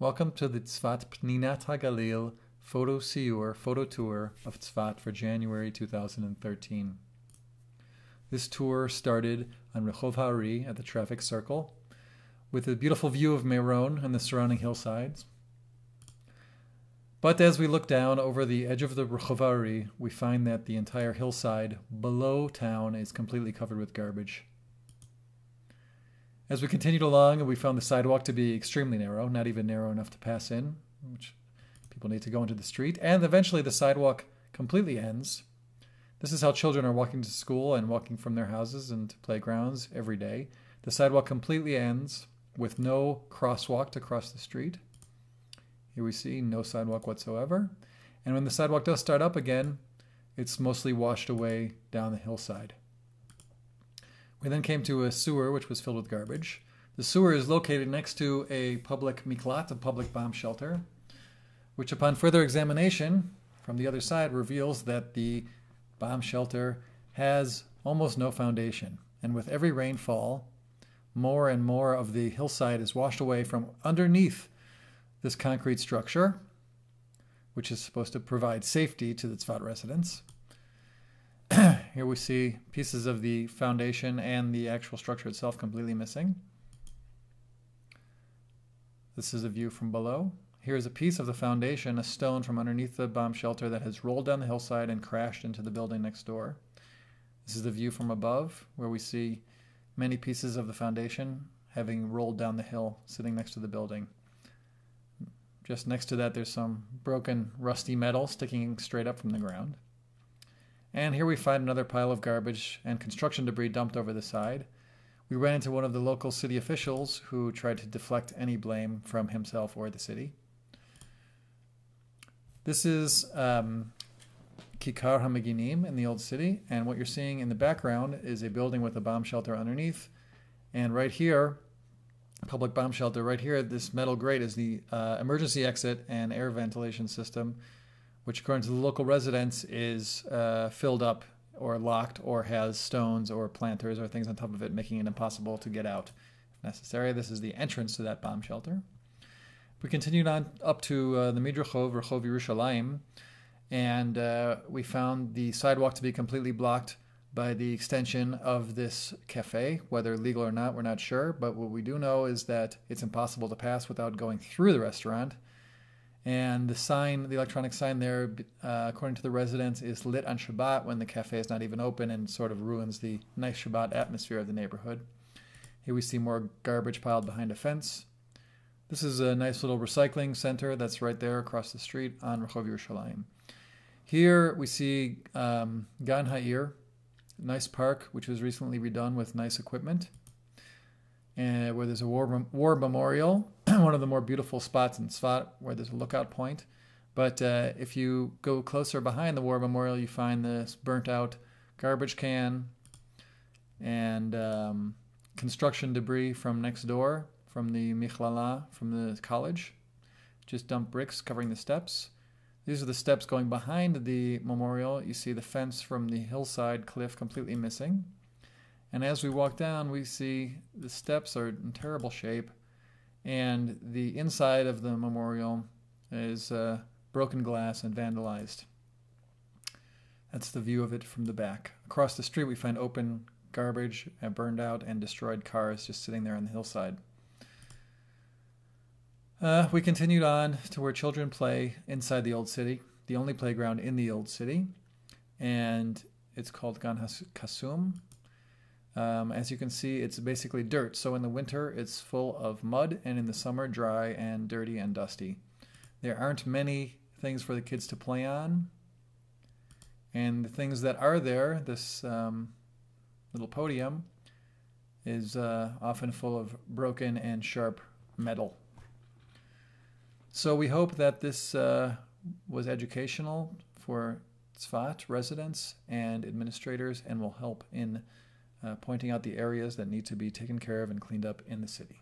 Welcome to the Zfat Pninat HaGalil photo tour of Zfat for January 2013. This tour started on Rehov Hari at the traffic circle with a beautiful view of Meron and the surrounding hillsides. But as we look down over the edge of the Rehov Hari, we find that the entire hillside below town is completely covered with garbage. As we continued along, we found the sidewalk to be extremely narrow, not even narrow enough to pass in, which people need to go into the street. And eventually the sidewalk completely ends. This is how children are walking to school and walking from their houses and to playgrounds every day. The sidewalk completely ends with no crosswalk to cross the street. Here we see no sidewalk whatsoever. And when the sidewalk does start up again, it's mostly washed away down the hillside. We then came to a sewer which was filled with garbage. The sewer is located next to a public miklat, a public bomb shelter, which upon further examination from the other side reveals that the bomb shelter has almost no foundation. And with every rainfall, more and more of the hillside is washed away from underneath this concrete structure, which is supposed to provide safety to the Zfat residents. Here we see pieces of the foundation and the actual structure itself completely missing. This is a view from below. Here's a piece of the foundation, a stone from underneath the bomb shelter that has rolled down the hillside and crashed into the building next door. This is the view from above, where we see many pieces of the foundation having rolled down the hill, sitting next to the building. Just next to that, there's some broken, rusty metal sticking straight up from the ground. And here we find another pile of garbage and construction debris dumped over the side. We ran into one of the local city officials who tried to deflect any blame from himself or the city. This is Kikar HaMeginim in the old city, and what you're seeing in the background is a building with a bomb shelter underneath. And right here, public bomb shelter, right here, this metal grate is the emergency exit and air ventilation system, which according to the local residents is filled up or locked or has stones or planters or things on top of it, making it impossible to get out if necessary. This is the entrance to that bomb shelter. We continued on up to the Midrachov, Rehov Yerushalayim, and we found the sidewalk to be completely blocked by the extension of this cafe. Whether legal or not, we're not sure, but what we do know is that it's impossible to pass without going through the restaurant. And the sign, the electronic sign there, according to the residents, is lit on Shabbat when the cafe is not even open and sort of ruins the nice Shabbat atmosphere of the neighborhood. Here we see more garbage piled behind a fence. This is a nice little recycling center that's right there across the street on Rehov Yerushalayim. Here we see Gan Ha'ir, nice park which was recently redone with nice equipment, and where there's a war memorial, one of the more beautiful spots in Zfat, where there's a lookout point. But if you go closer behind the war memorial, you find this burnt out garbage can and construction debris from next door, from the Michlala, from the college. Just dumped bricks covering the steps. These are the steps going behind the memorial. You see the fence from the hillside cliff completely missing. And as we walk down, we see the steps are in terrible shape, and the inside of the memorial is broken glass and vandalized. That's the view of it from the back. Across the street, we find open garbage and burned out and destroyed cars just sitting there on the hillside. We continued on to where children play inside the old city, the only playground in the old city, and it's called Gan Kasum. As you can see, it's basically dirt. So in the winter, it's full of mud, and in the summer, dry and dirty and dusty. There aren't many things for the kids to play on. And the things that are there, this little podium, is often full of broken and sharp metal. So we hope that this was educational for Zfat residents and administrators and will help in pointing out the areas that need to be taken care of and cleaned up in the city.